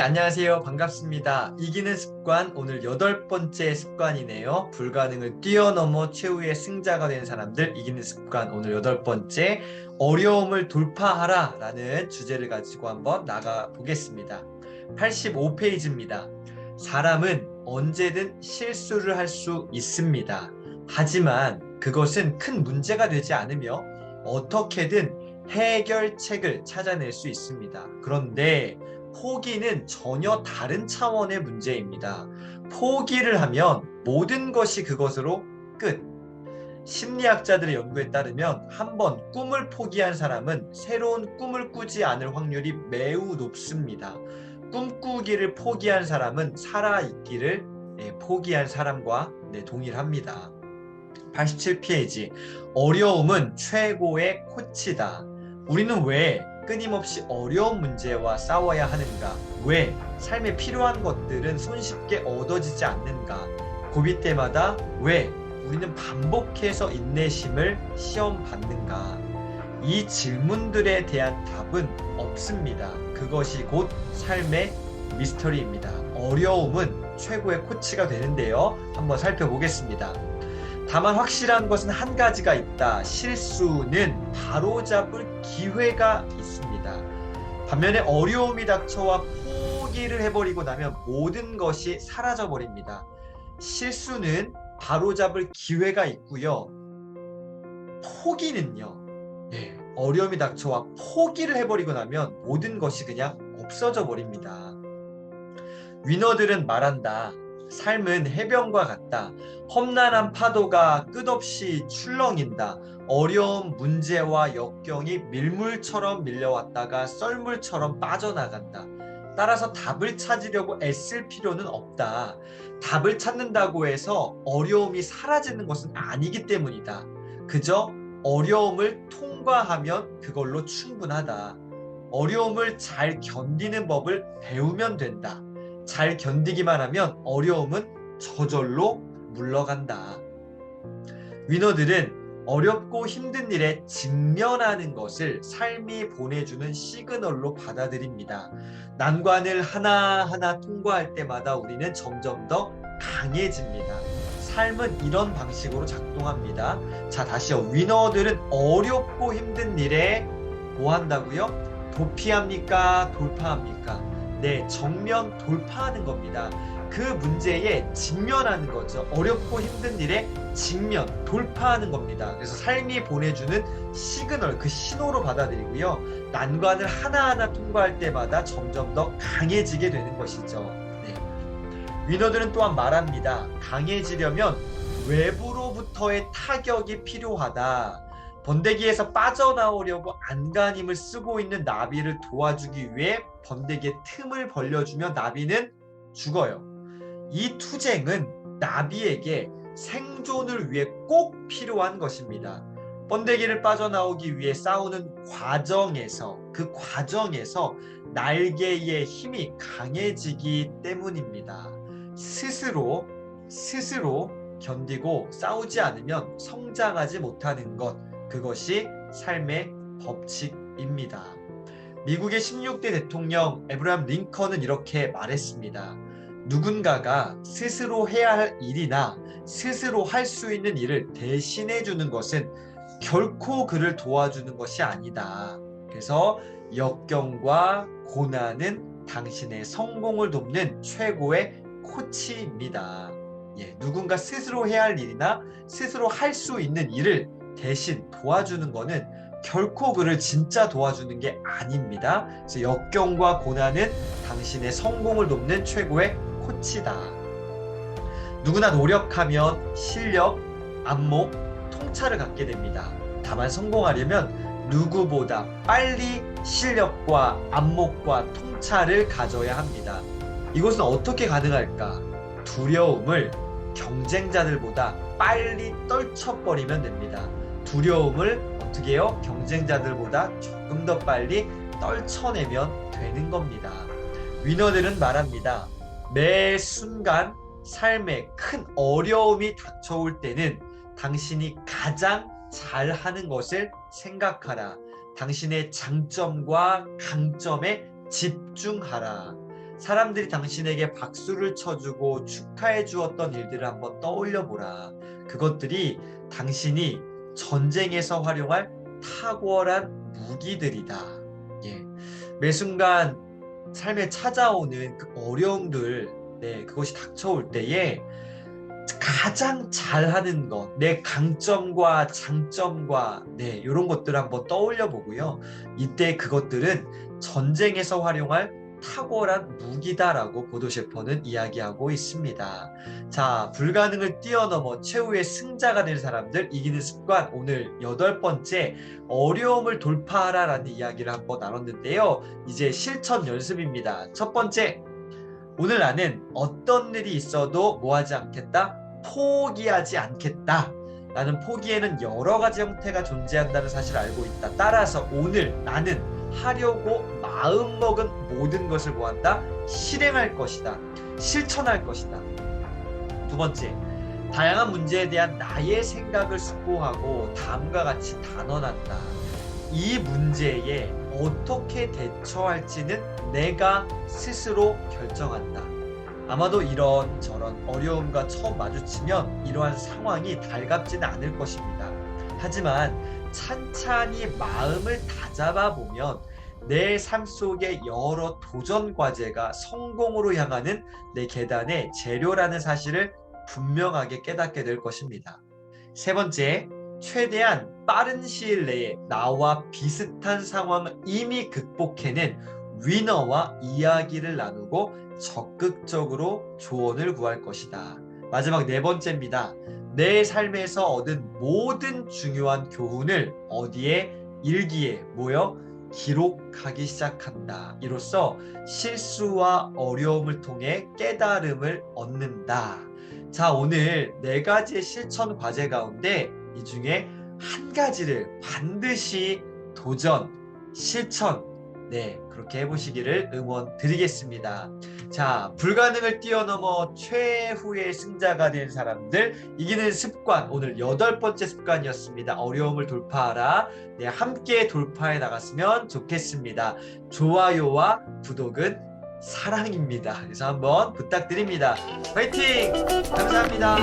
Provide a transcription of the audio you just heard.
안녕하세요. 반갑습니다. 이기는 습관, 오늘 8번째 습관이네요. 불가능을 뛰어넘어 최후의 승자가 된 사람들, 이기는 습관, 오늘 8번째, 어려움을 돌파하라 라는 주제를 가지고 한번 나가 보겠습니다. 85페이지입니다. 사람은 언제든 실수를 할 수 있습니다. 하지만 그것은 큰 문제가 되지 않으며 어떻게든 해결책을 찾아낼 수 있습니다. 그런데 포기는 전혀 다른 차원의 문제입니다. 포기를 하면 모든 것이 그것으로 끝. 심리학자들의 연구에 따르면 한번 꿈을 포기한 사람은 새로운 꿈을 꾸지 않을 확률이 매우 높습니다. 꿈꾸기를 포기한 사람은 살아있기를 포기한 사람과 동일합니다. 87페이지. 어려움은 최고의 코치다. 우리는 왜 끊임없이 어려운 문제와 싸워야 하는가? 왜 삶에 필요한 것들은 손쉽게 얻어지지 않는가? 고비 때마다 왜 우리는 반복해서 인내심을 시험받는가? 이 질문들에 대한 답은 없습니다. 그것이 곧 삶의 미스터리입니다. 어려움은 최고의 코치가 되는데요. 한번 살펴보겠습니다. 다만 확실한 것은 한 가지가 있다. 실수는 바로잡을 기회가 있습니다. 반면에 어려움이 닥쳐와 포기를 해버리고 나면 모든 것이 사라져버립니다. 실수는 바로잡을 기회가 있고요. 포기는요. 어려움이 닥쳐와 포기를 해버리고 나면 모든 것이 그냥 없어져 버립니다. 위너들은 말한다. 삶은 해변과 같다. 험난한 파도가 끝없이 출렁인다. 어려운 문제와 역경이 밀물처럼 밀려왔다가 썰물처럼 빠져나간다. 따라서 답을 찾으려고 애쓸 필요는 없다. 답을 찾는다고 해서 어려움이 사라지는 것은 아니기 때문이다. 그저 어려움을 통과하면 그걸로 충분하다. 어려움을 잘 견디는 법을 배우면 된다. 잘 견디기만 하면 어려움은 저절로 물러간다. 위너들은 어렵고 힘든 일에 직면하는 것을 삶이 보내주는 시그널로 받아들입니다. 난관을 하나하나 통과할 때마다 우리는 점점 더 강해집니다. 삶은 이런 방식으로 작동합니다. 자, 다시요. 위너들은 어렵고 힘든 일에 뭐 한다고요? 도피합니까? 돌파합니까? 네, 정면 돌파하는 겁니다. 그 문제에 직면하는 거죠. 어렵고 힘든 일에 직면, 돌파하는 겁니다. 그래서 삶이 보내주는 시그널, 그 신호로 받아들이고요. 난관을 하나하나 통과할 때마다 점점 더 강해지게 되는 것이죠. 네. 위너들은 또한 말합니다. 강해지려면 외부로부터의 타격이 필요하다. 번데기에서 빠져나오려고 안간힘을 쓰고 있는 나비를 도와주기 위해 번데기의 틈을 벌려주면 나비는 죽어요. 이 투쟁은 나비에게 생존을 위해 꼭 필요한 것입니다. 번데기를 빠져나오기 위해 싸우는 과정에서, 그 과정에서 날개의 힘이 강해지기 때문입니다. 스스로 견디고 싸우지 않으면 성장하지 못하는 것, 그것이 삶의 법칙입니다. 미국의 16대 대통령 에브라함 링컨은 이렇게 말했습니다. 누군가가 스스로 해야 할 일이나 스스로 할 수 있는 일을 대신해 주는 것은 결코 그를 도와주는 것이 아니다. 그래서 역경과 고난은 당신의 성공을 돕는 최고의 코치입니다. 누군가 스스로 해야 할 일이나 스스로 할 수 있는 일을 대신 도와주는 것은 결코 그를 진짜 도와주는 게 아닙니다. 그래서 역경과 고난은 당신의 성공을 돕는 최고의 코치다. 누구나 노력하면 실력, 안목, 통찰을 갖게 됩니다. 다만 성공하려면 누구보다 빨리 실력과 안목과 통찰을 가져야 합니다. 이것은 어떻게 가능할까? 두려움을 경쟁자들보다 빨리 떨쳐버리면 됩니다. 두려움을 어떻게 해요? 경쟁자들보다 조금 더 빨리 떨쳐내면 되는 겁니다. 위너들은 말합니다. 매 순간 삶에 큰 어려움이 닥쳐올 때는 당신이 가장 잘하는 것을 생각하라. 당신의 장점과 강점에 집중하라. 사람들이 당신에게 박수를 쳐주고 축하해 주었던 일들을 한번 떠올려 보라. 그것들이 당신이 전쟁에서 활용할 탁월한 무기들이다. 예. 매 순간 삶에 찾아오는 그 어려움들, 그것이 닥쳐올 때에 가장 잘하는 것, 내 강점과 장점과 이런 것들을 한번 떠올려 보고요. 이때 그것들은 전쟁에서 활용할 탁월한 무기다라고 보도 셰퍼는 이야기하고 있습니다. 자, 불가능을 뛰어넘어 최후의 승자가 된 사람들, 이기는 습관, 오늘 8번째 어려움을 돌파하라라는 이야기를 한번 나눴는데요. 이제 실천 연습입니다. 첫 번째, 오늘 나는 어떤 일이 있어도 뭐하지 않겠다? 포기하지 않겠다. 나는 포기에는 여러 가지 형태가 존재한다는 사실을 알고 있다. 따라서 오늘 나는 하려고 마음먹은 모든 것을 뭐한다? 실행할 것이다. 실천할 것이다. 두 번째, 다양한 문제에 대한 나의 생각을 숙고하고 다음과 같이 단언한다. 이 문제에 어떻게 대처할지는 내가 스스로 결정한다. 아마도 이런저런 어려움과 처음 마주치면 이러한 상황이 달갑지는 않을 것입니다. 하지만 찬찬히 마음을 다잡아 보면 내 삶 속의 여러 도전 과제가 성공으로 향하는 내 계단의 재료라는 사실을 분명하게 깨닫게 될 것입니다. 세 번째, 최대한 빠른 시일 내에 나와 비슷한 상황을 이미 극복해낸 위너와 이야기를 나누고 적극적으로 조언을 구할 것이다. 마지막 네 번째입니다. 내 삶에서 얻은 모든 중요한 교훈을 어디에? 일기에 모여 기록하기 시작한다. 이로써 실수와 어려움을 통해 깨달음을 얻는다. 자, 오늘 4가지의 실천 과제 가운데 이 중에 한 가지를 반드시 도전, 실천, 그렇게 해보시기를 응원드리겠습니다. 자, 불가능을 뛰어넘어 최후의 승자가 된 사람들, 이기는 습관, 오늘 8번째 습관이었습니다. 어려움을 돌파하라. 함께 돌파해 나갔으면 좋겠습니다. 좋아요와 구독은 사랑입니다. 그래서 한번 부탁드립니다. 화이팅! 감사합니다.